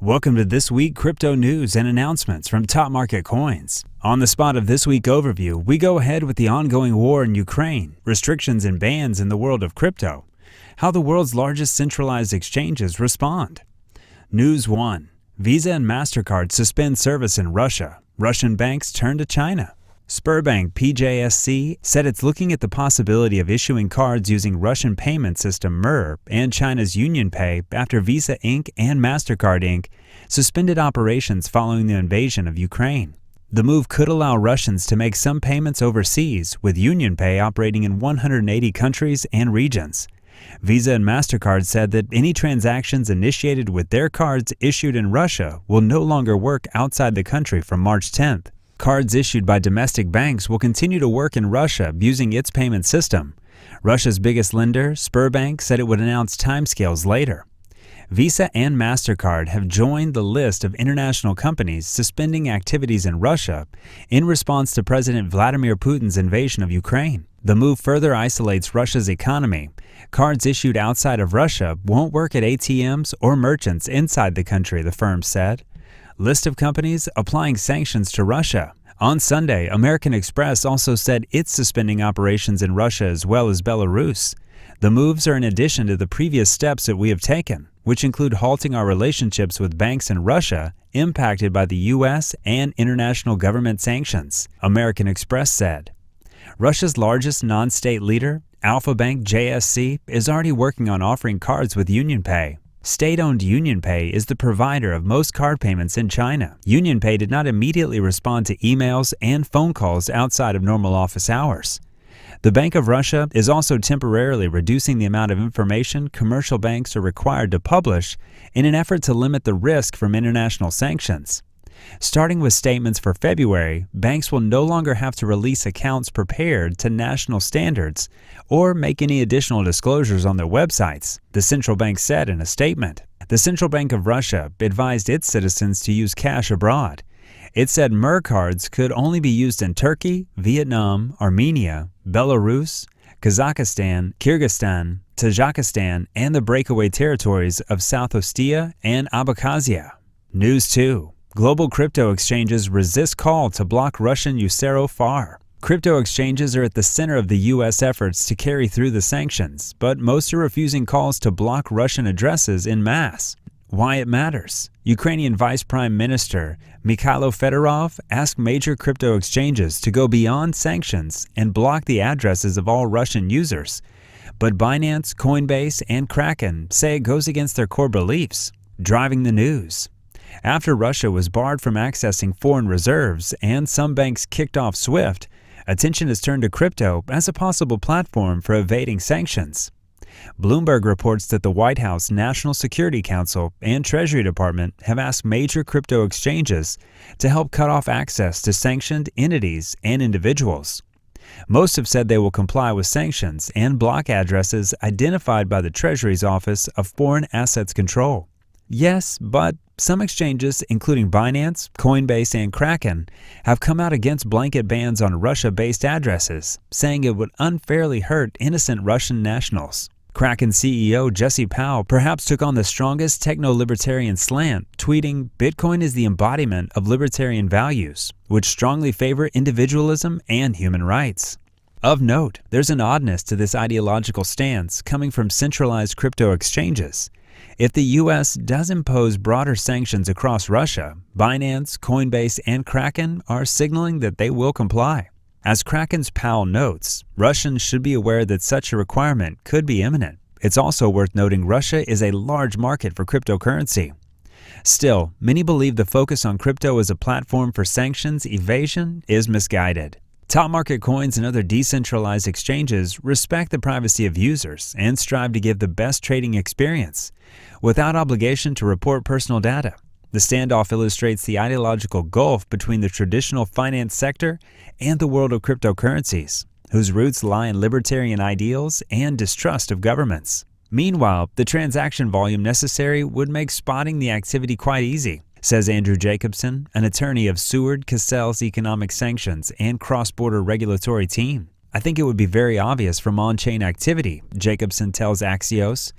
Welcome to This Week Crypto News and Announcements from Top Market Coins. On the spot of This Week Overview, we go ahead with the ongoing war in Ukraine, restrictions and bans in the world of crypto, how the world's largest centralized exchanges respond. News 1. Visa and Mastercard suspend service in Russia. Russian banks turn to China. Sberbank PJSC said it's looking at the possibility of issuing cards using Russian payment system Mir and China's UnionPay after Visa Inc. and Mastercard Inc. suspended operations following the invasion of Ukraine. The move could allow Russians to make some payments overseas, with UnionPay operating in 180 countries and regions. Visa and Mastercard said that any transactions initiated with their cards issued in Russia will no longer work outside the country from March 10th. Cards issued by domestic banks will continue to work in Russia using its payment system. Russia's biggest lender, Sberbank, said it would announce timescales later. Visa and Mastercard have joined the list of international companies suspending activities in Russia in response to President Vladimir Putin's invasion of Ukraine. The move further isolates Russia's economy. Cards issued outside of Russia won't work at ATMs or merchants inside the country, the firm said. List of companies applying sanctions to Russia. On Sunday, American Express also said it's suspending operations in Russia as well as Belarus. The moves are in addition to the previous steps that we have taken, which include halting our relationships with banks in Russia impacted by the U.S. and international government sanctions, American Express said. Russia's largest non-state leader, Alfa Bank JSC, is already working on offering cards with UnionPay. State-owned UnionPay is the provider of most card payments in China. UnionPay did not immediately respond to emails and phone calls outside of normal office hours. The Bank of Russia is also temporarily reducing the amount of information commercial banks are required to publish in an effort to limit the risk from international sanctions. Starting with statements for February, banks will no longer have to release accounts prepared to national standards or make any additional disclosures on their websites, the central bank said in a statement. The Central Bank of Russia advised its citizens to use cash abroad. It said Mir cards could only be used in Turkey, Vietnam, Armenia, Belarus, Kazakhstan, Kyrgyzstan, Tajikistan, and the breakaway territories of South Ossetia and Abkhazia. News 2. Global crypto exchanges resist call to block Russian Usero FAR. Crypto exchanges are at the center of the U.S. efforts to carry through the sanctions, but most are refusing calls to block Russian addresses en masse. Why it matters. Ukrainian Vice Prime Minister Mikhailo Fedorov asked major crypto exchanges to go beyond sanctions and block the addresses of all Russian users. But Binance, Coinbase, and Kraken say it goes against their core beliefs, driving the news. After Russia was barred from accessing foreign reserves and some banks kicked off SWIFT, attention has turned to crypto as a possible platform for evading sanctions. Bloomberg reports that the White House National Security Council and Treasury Department have asked major crypto exchanges to help cut off access to sanctioned entities and individuals. Most have said they will comply with sanctions and block addresses identified by the Treasury's Office of Foreign Assets Control. Yes, but some exchanges, including Binance, Coinbase, and Kraken, have come out against blanket bans on Russia-based addresses, saying it would unfairly hurt innocent Russian nationals. Kraken CEO Jesse Powell perhaps took on the strongest techno-libertarian slant, tweeting, "Bitcoin is the embodiment of libertarian values, which strongly favor individualism and human rights." Of note, there's an oddness to this ideological stance coming from centralized crypto exchanges. If the U.S. does impose broader sanctions across Russia, Binance, Coinbase, and Kraken are signaling that they will comply. As Kraken's Powell notes, Russians should be aware that such a requirement could be imminent. It's also worth noting Russia is a large market for cryptocurrency. Still, many believe the focus on crypto as a platform for sanctions evasion is misguided. Top market coins and other decentralized exchanges respect the privacy of users and strive to give the best trading experience, without obligation to report personal data. The standoff illustrates the ideological gulf between the traditional finance sector and the world of cryptocurrencies, whose roots lie in libertarian ideals and distrust of governments. Meanwhile, the transaction volume necessary would make spotting the activity quite easy, says Andrew Jacobson, an attorney of Seward Cassell's Economic Sanctions and Cross-Border Regulatory Team. I think it would be very obvious from on-chain activity, Jacobson tells Axios.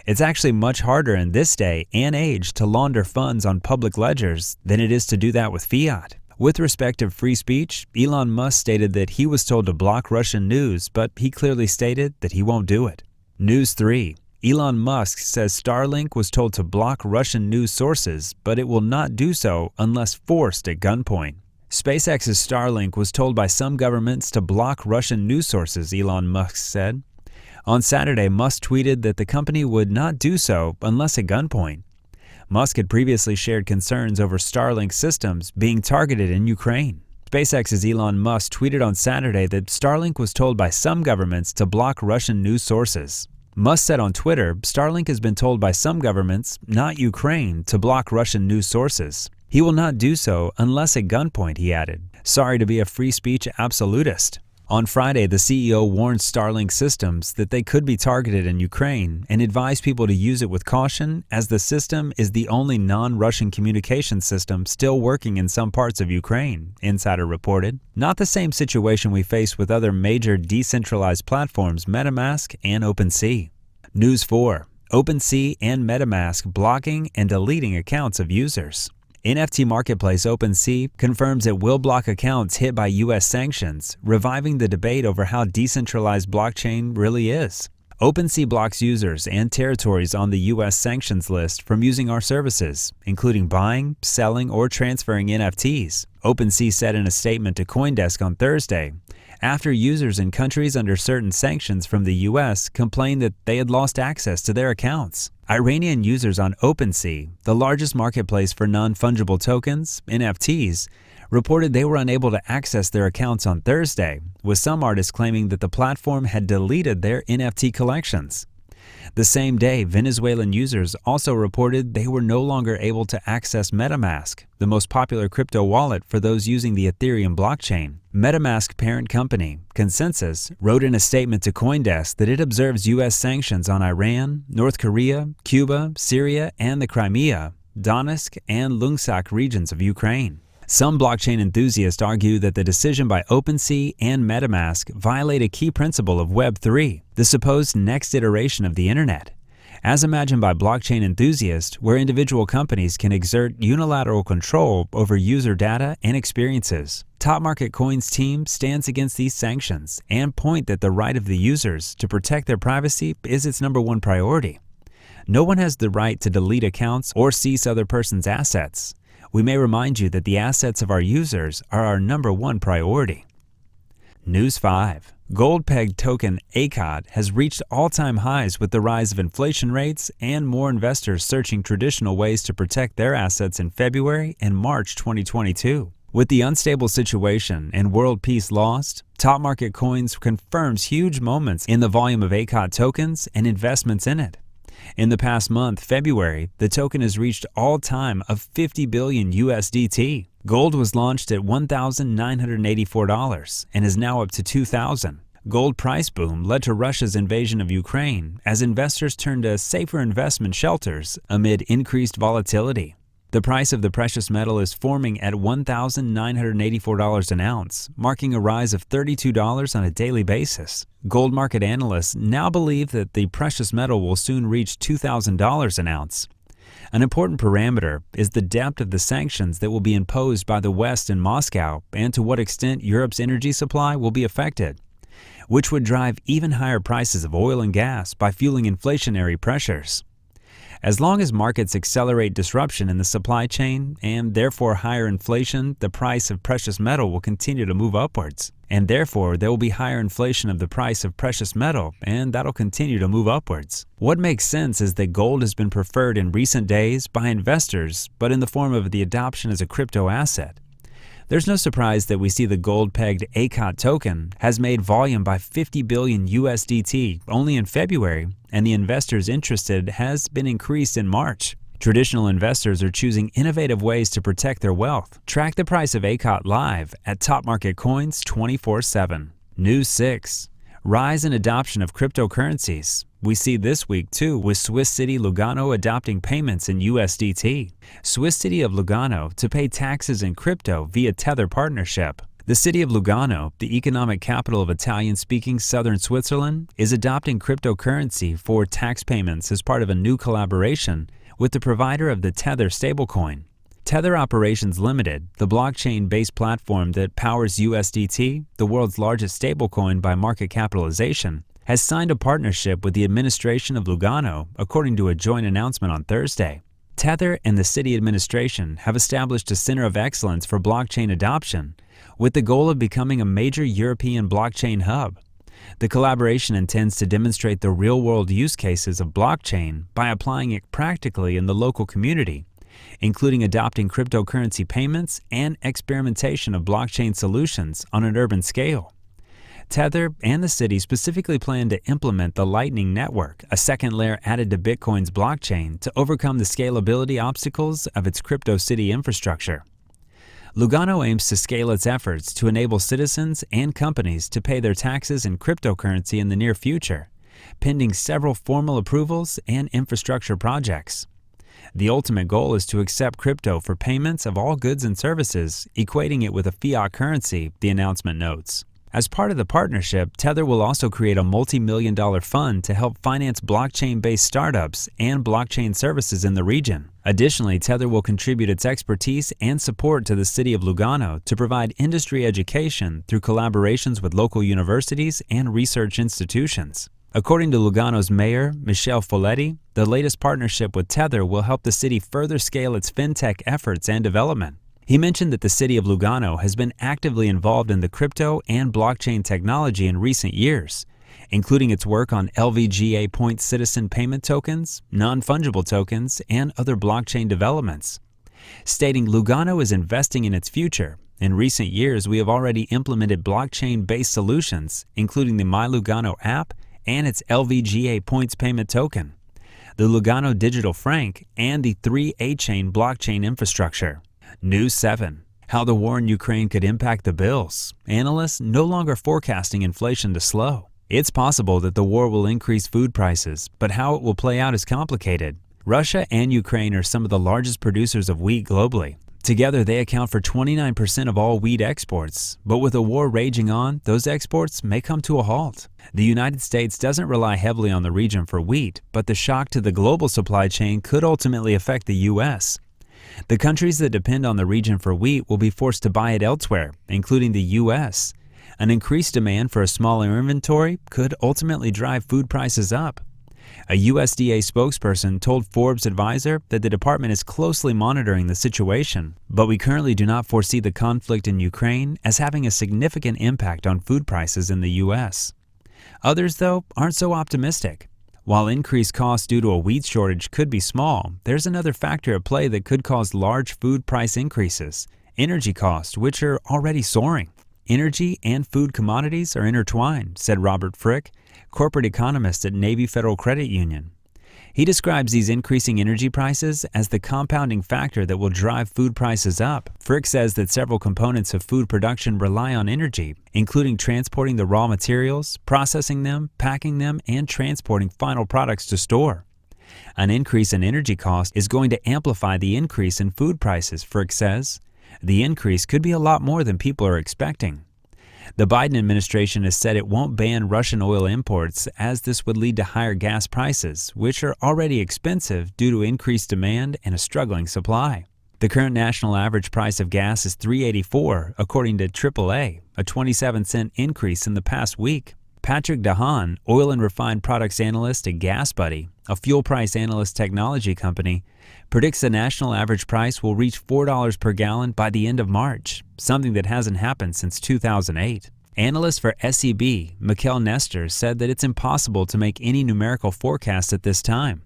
It's actually much harder in this day and age to launder funds on public ledgers than it is to do that with fiat. With respect to free speech, Elon Musk stated that he was told to block Russian news, but he clearly stated that he won't do it. News 3. Elon Musk says Starlink was told to block Russian news sources, but it will not do so unless forced at gunpoint. SpaceX's Starlink was told by some governments to block Russian news sources, Elon Musk said. On Saturday, Musk tweeted that the company would not do so unless at gunpoint. Musk had previously shared concerns over Starlink systems being targeted in Ukraine. SpaceX's Elon Musk tweeted on Saturday that Starlink was told by some governments to block Russian news sources. Musk said on Twitter, Starlink has been told by some governments, not Ukraine, to block Russian news sources. He will not do so unless at gunpoint, he added. Sorry to be a free speech absolutist. On Friday, the CEO warned Starlink systems that they could be targeted in Ukraine and advised people to use it with caution as the system is the only non-Russian communication system still working in some parts of Ukraine, Insider reported. Not the same situation we face with other major decentralized platforms MetaMask and Opensea. News 4. Opensea and Metamask blocking and deleting accounts of users. NFT marketplace Opensea confirms it will block accounts hit by U.S. sanctions, reviving the debate over how decentralized blockchain really is. Opensea blocks users and territories on the U.S. sanctions list from using our services, including buying, selling, or transferring NFTs, Opensea said in a statement to CoinDesk on Thursday, after users in countries under certain sanctions from the U.S. complained that they had lost access to their accounts. Iranian users on Opensea, the largest marketplace for non-fungible tokens, NFTs, reported they were unable to access their accounts on Thursday, with some artists claiming that the platform had deleted their NFT collections. The same day, Venezuelan users also reported they were no longer able to access MetaMask, the most popular crypto wallet for those using the Ethereum blockchain. MetaMask parent company, Consensus, wrote in a statement to CoinDesk that it observes U.S. sanctions on Iran, North Korea, Cuba, Syria, and the Crimea, Donetsk, and Luhansk regions of Ukraine. Some blockchain enthusiasts argue that the decision by Opensea and MetaMask violate a key principle of Web3, the supposed next iteration of the Internet. As imagined by blockchain enthusiasts, where individual companies can exert unilateral control over user data and experiences. topmarketcoins team stands against these sanctions and point that the right of the users to protect their privacy is its #1 priority. No one has the right to delete accounts or seize other person's assets. We may remind you that the assets of our users are our #1 priority. News 5. Gold-pegged token ACOT has reached all-time highs with the rise of inflation rates and more investors searching traditional ways to protect their assets in February and March 2022. With the unstable situation and world peace lost, topmarketcoins confirms huge moments in the volume of ACOT tokens and investments in it. In the past month, February, the token has reached all-time of 50 billion USDT. Gold was launched at $1,984 and is now up to $2,000. Gold price boom led to Russia's invasion of Ukraine as investors turned to safer investment shelters amid increased volatility. The price of the precious metal is forming at $1,984 an ounce, marking a rise of $32 on a daily basis. Gold market analysts now believe that the precious metal will soon reach $2,000 an ounce. An important parameter is the depth of the sanctions that will be imposed by the West in Moscow and to what extent Europe's energy supply will be affected, which would drive even higher prices of oil and gas by fueling inflationary pressures. As long as markets accelerate disruption in the supply chain and therefore higher inflation, the price of precious metal will continue to move upwards. And therefore, there will be higher inflation of the price of precious metal, and that'll continue to move upwards. What makes sense is that gold has been preferred in recent days by investors, but in the form of the adoption as a crypto asset. There's no surprise that we see the gold-pegged ACOT token has made volume by 50 billion USDT only in February, and the investors interested has been increased in March. Traditional investors are choosing innovative ways to protect their wealth. Track the price of ACOT live at topmarketcoins 24/7. News 6. Rise in adoption of cryptocurrencies. We see this week too with Swiss city Lugano adopting payments in USDT. Swiss city of Lugano to pay taxes in crypto via Tether partnership. The city of Lugano, the economic capital of Italian-speaking southern Switzerland, is adopting cryptocurrency for tax payments as part of a new collaboration with the provider of the Tether stablecoin. Tether Operations Limited, the blockchain-based platform that powers USDT, the world's largest stablecoin by market capitalization, has signed a partnership with the administration of Lugano, according to a joint announcement on Thursday. Tether and the city administration have established a center of excellence for blockchain adoption, with the goal of becoming a major European blockchain hub. The collaboration intends to demonstrate the real-world use cases of blockchain by applying it practically in the local community, including adopting cryptocurrency payments and experimentation of blockchain solutions on an urban scale. Tether and the city specifically plan to implement the Lightning Network, a second layer added to Bitcoin's blockchain to overcome the scalability obstacles of its crypto city infrastructure. Lugano aims to scale its efforts to enable citizens and companies to pay their taxes in cryptocurrency in the near future, pending several formal approvals and infrastructure projects. The ultimate goal is to accept crypto for payments of all goods and services, equating it with a fiat currency, the announcement notes. As part of the partnership, Tether will also create a multi-million-dollar fund to help finance blockchain-based startups and blockchain services in the region. Additionally, Tether will contribute its expertise and support to the city of Lugano to provide industry education through collaborations with local universities and research institutions. According to Lugano's mayor, Michele Folletti, the latest partnership with Tether will help the city further scale its fintech efforts and development. He mentioned that the city of Lugano has been actively involved in the crypto and blockchain technology in recent years, including its work on LVGA point citizen payment tokens, non-fungible tokens, and other blockchain developments. Stating Lugano is investing in its future, in recent years we have already implemented blockchain-based solutions, including the My Lugano app and its LVGA points payment token, the Lugano digital franc, and the 3A-chain blockchain infrastructure. News 7. How the war in Ukraine could impact the bills. Analysts no longer forecasting inflation to slow. It's possible that the war will increase food prices, but how it will play out is complicated. Russia and Ukraine are some of the largest producers of wheat globally. Together, they account for 29% of all wheat exports, but with a war raging on, those exports may come to a halt. The United States doesn't rely heavily on the region for wheat, but the shock to the global supply chain could ultimately affect the U.S. The countries that depend on the region for wheat will be forced to buy it elsewhere, including the U.S. An increased demand for a smaller inventory could ultimately drive food prices up. A USDA spokesperson told Forbes Advisor that the department is closely monitoring the situation, but we currently do not foresee the conflict in Ukraine as having a significant impact on food prices in the U.S. Others, though, aren't so optimistic. While increased costs due to a wheat shortage could be small, there's another factor at play that could cause large food price increases: energy costs, which are already soaring. Energy and food commodities are intertwined, said Robert Frick, corporate economist at Navy Federal Credit Union. He describes these increasing energy prices as the compounding factor that will drive food prices up. Frick says that several components of food production rely on energy, including transporting the raw materials, processing them, packing them, and transporting final products to store. An increase in energy cost is going to amplify the increase in food prices, Frick says. The increase could be a lot more than people are expecting. The Biden administration has said it won't ban Russian oil imports, as this would lead to higher gas prices, which are already expensive due to increased demand and a struggling supply. The current national average price of gas is $3.84, according to AAA, a 27-cent increase in the past week. Patrick Dahan, oil and refined products analyst at GasBuddy, a fuel price analyst technology company, predicts the national average price will reach $4 per gallon by the end of March, something that hasn't happened since 2008. Analyst for SEB, Mikkel Nestor, said that it's impossible to make any numerical forecast at this time.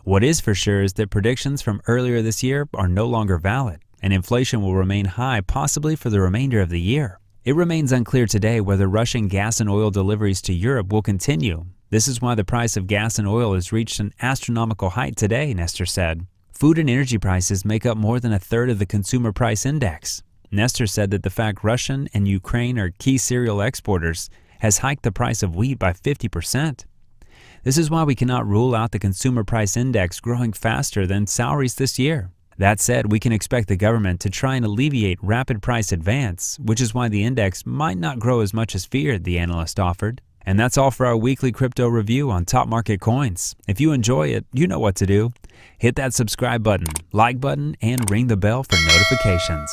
What is for sure is that predictions from earlier this year are no longer valid, and inflation will remain high possibly for the remainder of the year. It remains unclear today whether Russian gas and oil deliveries to Europe will continue. This is why the price of gas and oil has reached an astronomical height today, Nestor said. Food and energy prices make up more than a third of the consumer price index. Nestor said that the fact Russia and Ukraine are key cereal exporters has hiked the price of wheat by 50%. This is why we cannot rule out the consumer price index growing faster than salaries this year. That said, we can expect the government to try and alleviate rapid price advance, which is why the index might not grow as much as feared, the analyst offered. And that's all for our weekly crypto review on Top Market Coins. If you enjoy it, you know what to do. Hit that subscribe button, like button, and ring the bell for notifications.